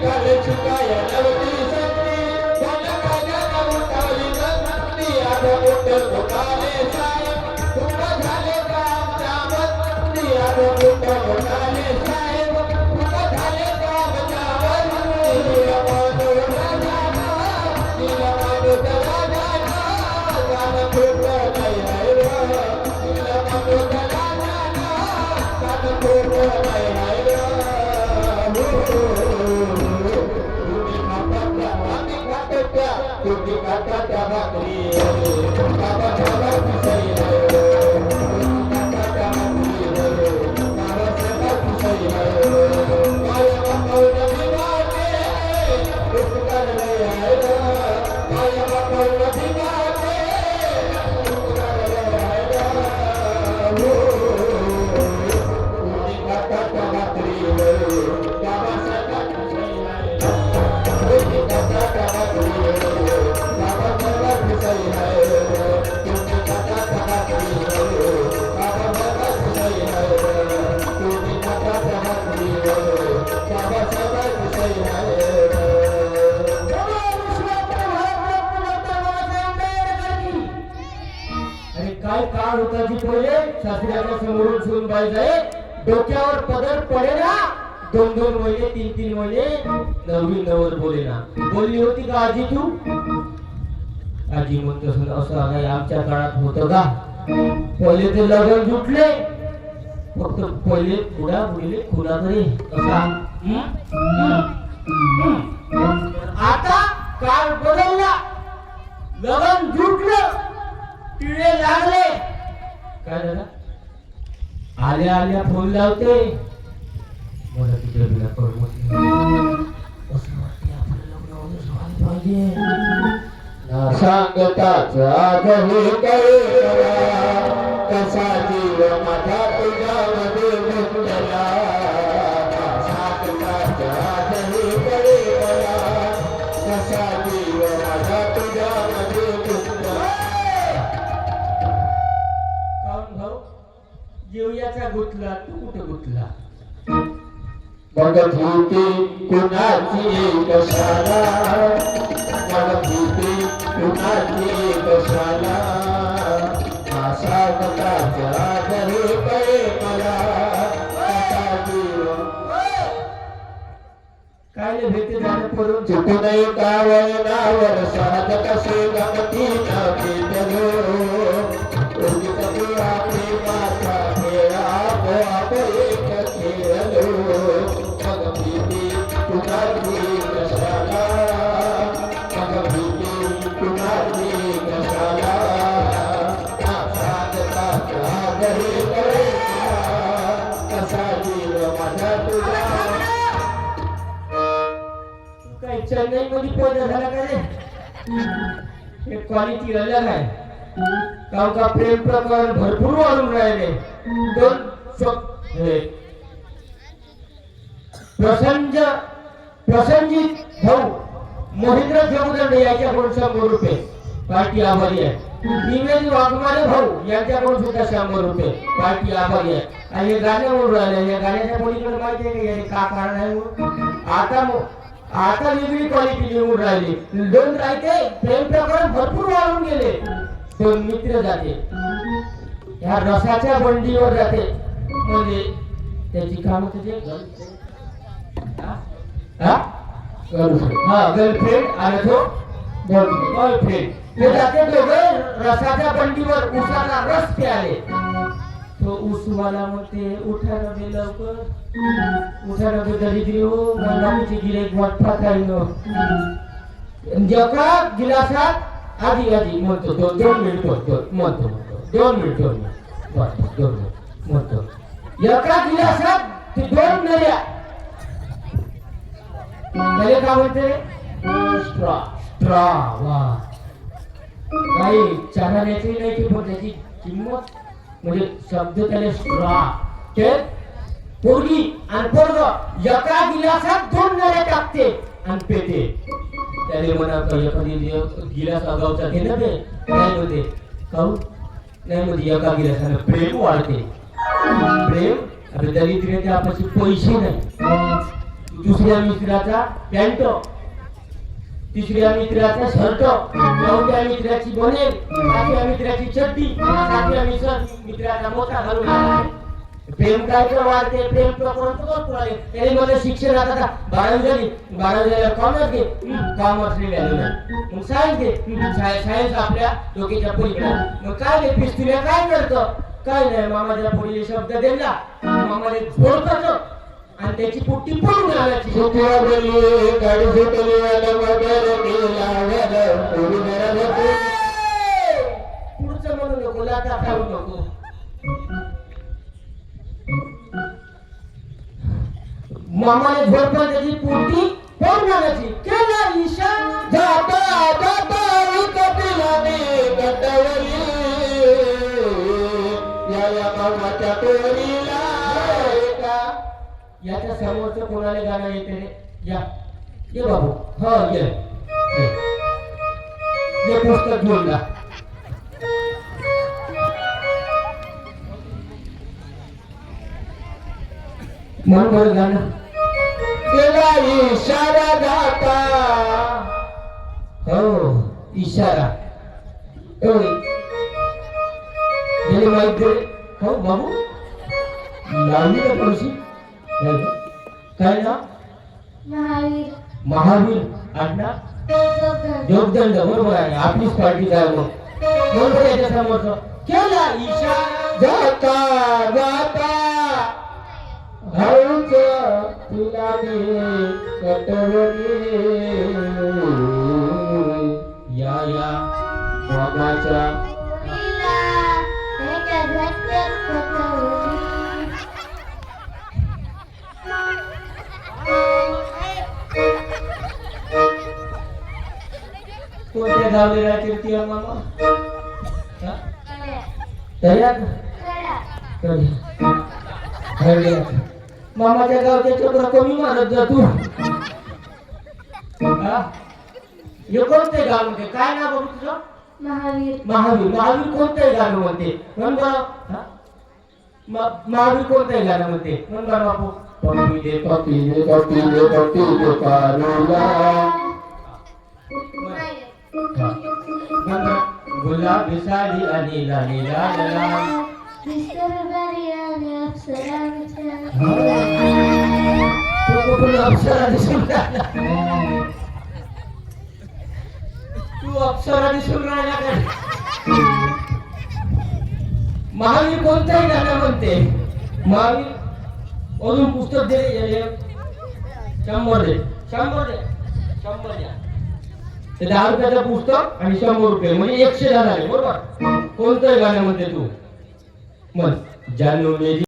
निघाले शिकाया नवती संधी कोणा कायद्याला उठावली नंदी आता मोठं घोटाळे साहेब तुका झाले का आमच्या बंदी आता मोठं घोटाळे साहेब तुका झाले का आमच्या बंदी नीला माधव राजा नीला माधव राजा गाणं खोटं नाही आहे नीला माधव राजा गाणं खोटं नाही आहे तुझी काकाच्या भाकरी बाबा बाबा कुसई काकाच्या भाकरी बाबा बाबा कुसई माया बापाऊन दिवाटे उपकार लय आहे माया बापाऊन दिवाटे उपकार लय आहे तुझी काकाच्या भाकरी बाबा बाबा कुसई तुझी काकाच्या भाकरी काय काळ होता जी पहिले शास्त्रीच्या समोरून सुन पाहिजे डोक्यावर पदर पडे ना 2-2 महिने 3-3 महिने नवीन नवर बोले ना बोलली होती का आजी तू आजी म्हणतो असं काय आमच्या काळात होतं का पहिले ते लग्न जुटले फक्त पहिले पुढा बुडले खुला तरी असा आता काळ बदलला लग्न जुटलं टिळे लागले काय झालं आल्या आल्या फोन लावते मला तुझ्या बिना करमत असं वाटते आपलं लग्न व्हायला पाहिजे सांगताचा गहू कळला कसा जीव माझा तुझ्यामध्ये गुंतला सांगताचा गहू कळला कसा जीव माझा तुझ्यामध्ये गुंतला काऊन भाऊ जीव याचा गुंतला तू कुठे गुंतला बघत होती कुणाची कशाला बघत होती कुणाची कशाला आशा मताच्या घरी पळे मला कसा जीव काय भेटे झालं पडून चुकून एका वळणावर साध कसे गमती नव्हती तरो आपली माता खेळा आप एक खेळलो मग भीती कुणाची कशाला मग भीती कुणाची कशाला सांगताच्या घरी पळे कसा जीव माझा तुझा काय चेन्नई मध्ये पैदा झाला का रे एक क्वालिटी अलग आहे गाव का प्रेम प्रकार भरपूर वाढून राहिले दोन प्रसंजित भाऊ महेंद्र जमदंड याच्याकडून 100 रुपये पार्टी आभारी आहे निवेद वाघमारे भाऊ यांच्याकडून सुद्धा 100 रुपये पार्टी आभारी आहे आणि हे गाणे म्हणून राहिले या गाण्याच्या मुलीकडे माहिती आहे का याने का कारण आहे आता वेगळी क्वालिटी निवडून राहिली दोन राहते प्रेम प्रकरण भरपूर वाढून गेले दोन मित्र जाते ह्या रसाच्या बंडीवर जाते म्हणजे त्याची काम होते गर्लफ्रेंड आणि तो बॉयफ्रेंड ते जाते दोघे रसाच्या बंडीवर उसाचा रस प्याले तो उसवाला म्हणते उठा ना बे लवकर उठा ना बे दरिद्री हो मला तुझी गिरेक मोठा काही जका गिलासात आधी म्हणतो 2 मिनिट म्हणतो 2 मिनिट म्हणतो एका गिलासात 2 नळ्या त्याला काय म्हणते स्ट्रॉ वा काही चालण्याची नाही की पण त्याची किंमत म्हणजे शब्द त्याला स्ट्रॉ ते पोरगी आणि पोरग एका गिलासात 2 नळ्या टाकते आणि पेते त्याने म्हणा एखादी गिलास अगावचा घे ना बे नाही होते काहून नाही म्हणजे एका गिलासानं प्रेम वाढते प्रेम आता दरिद्र्याच्या आपल्याशी पैसे नाही दुसऱ्या मित्राचा पॅन्ट, तिसऱ्या मित्राचा शर्ट, चौथ्या मित्राची बोनेल, पाचव्या मित्राची चड्डी, सातव्या मित्राचा मोठा घालून आला. प्रेम काय तर वाढते, प्रेम प्रकरण तर पुराले. त्याने मला शिक्षण आता 12वी झाली, 12वी झाल्यावर कॉमर्स घे, कॉमर्सने व्हॅल्यू नाही. मग सायन्स घे, सायन्स आपल्या डोक्याच्या पलीकडे. मग काय घे पिस्तुल्या काय करतं? काय नाही, मामाच्या पुढील शब्द दिला, मामाने झोडतो आणि त्याची पुट्टी पडून आल्याची. गाडी सुटली पुढचं म्हणू नको, लाटा खाऊ नको. मामाने झोडपण त्याची पुट्टी पडून आल्याची. केला इशारा जाता जाता विकटिलाने गटवली या मामाच्या टोळीला. याच्या समोरचं कोणाला गाणं येते रे? या ये बाबू. हा ये पुस्तक घेऊन जा. मन बरं गाणं. केला इशारा जाता. हो इशारा. गेली माहित दे. हो बाबू लावली का पैशी? काय ना? महावीर. महावीर आडना जोगदंड. बरोबर आहे, आपलीच पार्टी काय मग. बरोबर याच्या समोरचं केला इशारा जाता जाता हळूच तुलाने कटवली या मामाच्या लीला एका झटक्यात पटवली. कोणत्या गावले राहतील ती मामा? तयार मामाच्या गावच्या चक्र कमी मारत जा तू. हे कोणते गाव म्हणते? काय नाव बघू तुझं? महावीर. महावीर. महावीर कोणत्याही गाणं म्हणते म्हण बरं. महावीर कोणत्याही गाणं म्हणते म्हण बरं बापू. पपी दे पपी दे पपी दे पपी दे कानूला. गुलाबी साडी आणि लाली लाल लाल. निसर्गबारी आणि अप्सरांच्या. तू कुठून अप्सरा दिसून राहिला? तू अप्सरा दिसून राहिला का? महावीर कोणत्याही गाणं म्हणते. महावीर अजून पुस्तक दे. 100 दे. 100 दे. 100 द्या. ते 10 रुपयाचं पुस्तक आणि 100 रुपये म्हणजे 110 झाले. बरोबर. कोणतंही गाणं म्हणते तू म्हण. जानू मेरी